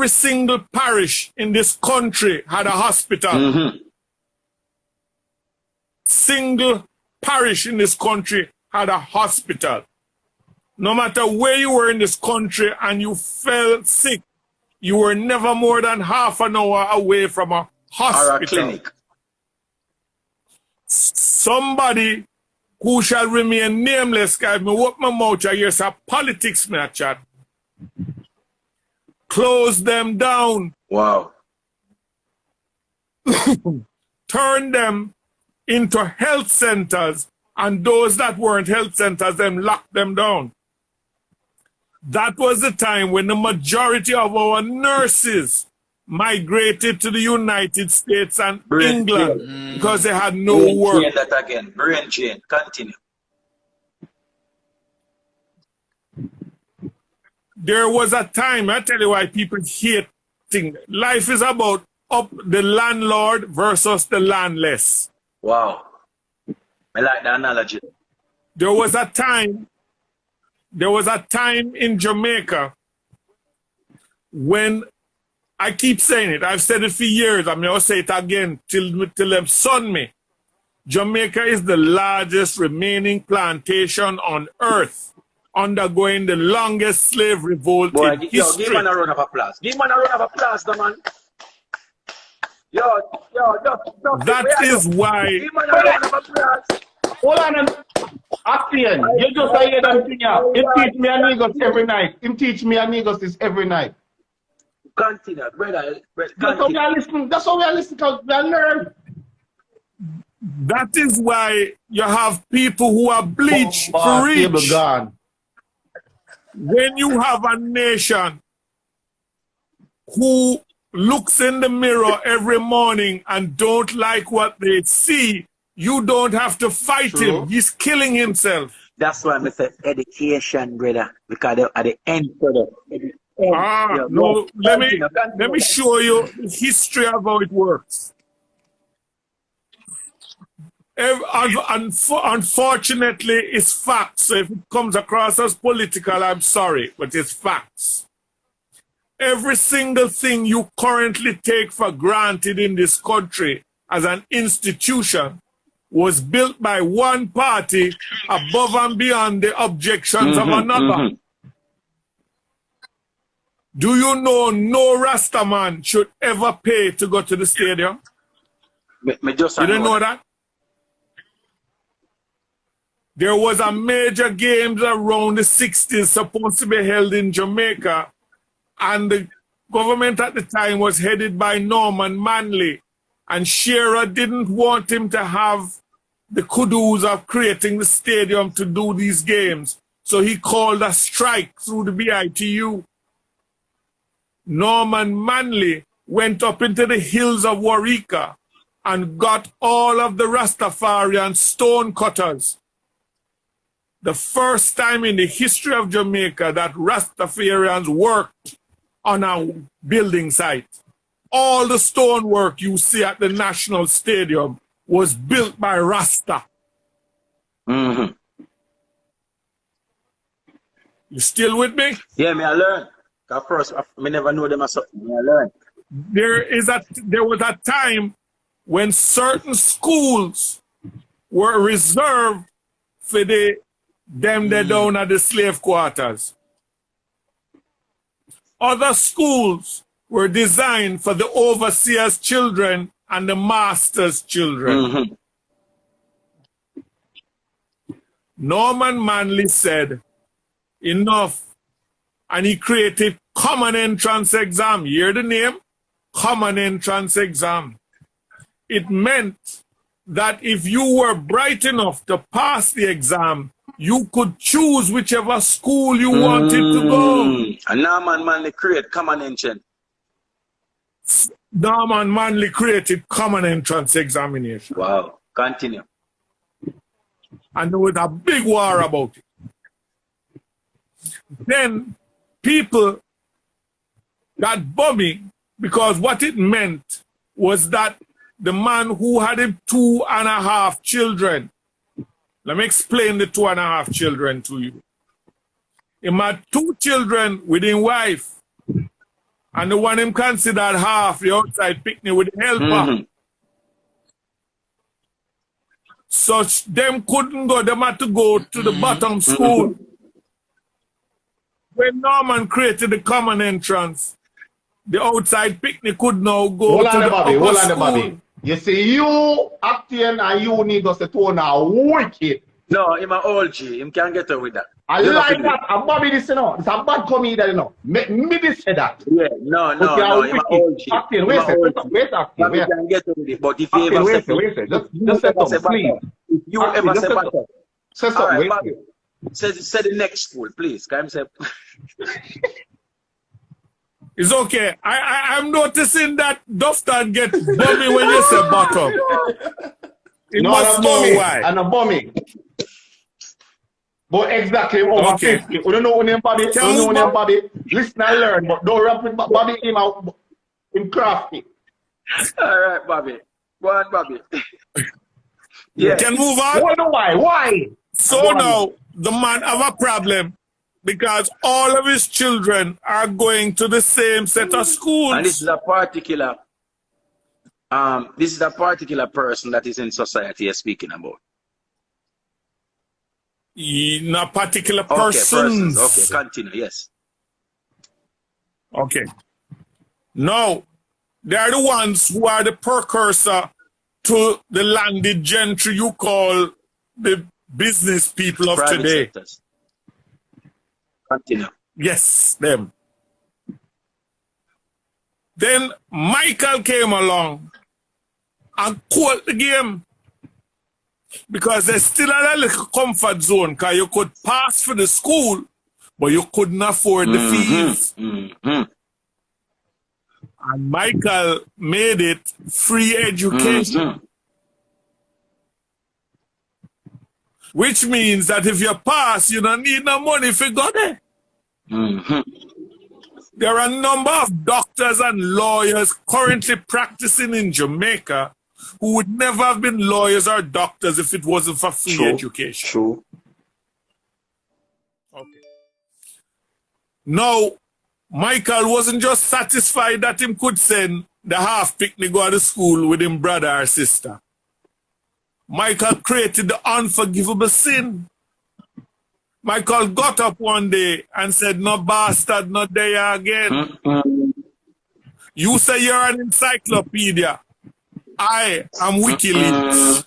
every single parish in this country had a hospital. Mm-hmm. Single parish in this country had a hospital. No matter where you were in this country and you fell sick, you were never more than half an hour away from a hospital. Or a clinic. Somebody who shall remain nameless, guys, me open my mouth, I hear some politics, me a chat. Close them down. Wow. Turn them into health centers, and those that weren't health centers, them locked them down. That was the time when the majority of our nurses migrated to the United States and England because they had no work. Brain that again. Brain chain. Continue. There was a time, I tell you why people hate things. Life is about the landlord versus the landless. Wow. I like the analogy. There was a time in Jamaica when, I keep saying it, I've said it for years, I'm going to say it again till them son me. Jamaica is the largest remaining plantation on earth, undergoing the longest slave revolt in history. Give man a round of applause. Give man a round of applause, the man. That is why. Give man a round of applause. Hold on, Octane, you just hear them thing here. You teach me amigos every night. Him teach me amigos this every night. Continue, brother. That's how we are listening. That's how we are listening. Because we are learning. That is why you have people who are bleached for reach. When you have a nation who looks in the mirror every morning and don't like what they see, you don't have to fight him. He's killing himself. That's why I say education, brother. Because at the end, brother. No, let me show you the history of how it works. Unfortunately, it's facts. So if it comes across as political, I'm sorry, but it's facts. Every single thing you currently take for granted in this country as an institution was built by one party above and beyond the objections of another. Do you know no Rastaman should ever pay to go to the stadium? You didn't know that? There was a major games around the 60s supposed to be held in Jamaica, and the government at the time was headed by Norman Manley, and Shearer didn't want him to have the kudos of creating the stadium to do these games. So he called a strike through the BITU. Norman Manley went up into the hills of Warika and got all of the Rastafarian stone cutters. The first time in the history of Jamaica that Rastafarians worked on a building site. All the stonework you see at the National Stadium was built by Rasta. You still with me? Yeah, me I learn. Of course, I never know them as something. Me I learn. There was a time when certain schools were reserved for them down at the slave quarters. Other schools were designed for the overseers' children and the master's children. Norman Manley said, enough. And he created common entrance exam. You hear the name? Common entrance exam. It meant that if you were bright enough to pass the exam, you could choose whichever school you wanted to go. And Norman Manley created common entrance. Norman Manley created common entrance examination. Wow. Continue. And there was a big war about it. Then people got bumming because what it meant was that the man who had him 2.5 children, let me explain the 2.5 children to you. He had 2 children with his wife, And the one him considered half the outside picnic with the helper. Such them couldn't go, them had to go to the bottom school. When Norman created the common entrance, the outside picnic could now go to the upper school. Bobby. You see, you, Octane, and you need us to turn out wicked. No, him a old G. Him can't get away with that. I like that. And Bobby, this, you know, it's a bad comedian, you know. Me this say that. Yeah, no, him a old G. Octane, wait, Octane. Bobby can get away with it, but if you ever wait, just set up, please. If you ever say back up. Set up, All right, wait. Bobby. Say the next school, please. Can I say? It's okay. I'm noticing that Dufton get bummy when you say bottom. It must know why. And a bummy. But exactly over 50. We don't know name Bobby. Bobby. Listen and learn, but don't rap with Bobby him out in crafty. All right, Bobby. Go on, Bobby. Yeah. Can move on. Wonder why? Why? So now the man have a problem because all of his children are going to the same set of schools. And this is a particular person that is in society you're speaking about. Not particular persons. Okay, continue, yes. Okay. Now, they are the ones who are the precursor to the landed gentry you call the business people of Private today. sectors. Continue. Yes, them. Then Michael came along and caught the game because they're still in a little comfort zone because you could pass for the school, but you couldn't afford the fees. And Michael made it free education. Which means that if you pass, you don't need no money if you go there. There are a number of doctors and lawyers currently practicing in Jamaica who would never have been lawyers or doctors if it wasn't for free education. True. Okay. Now, Michael wasn't just satisfied that him could send the half picnic go to school with him brother or sister. Michael created the unforgivable sin. Michael got up one day and said, "No bastard, not there again. You say you're an encyclopedia. I am WikiLeaks.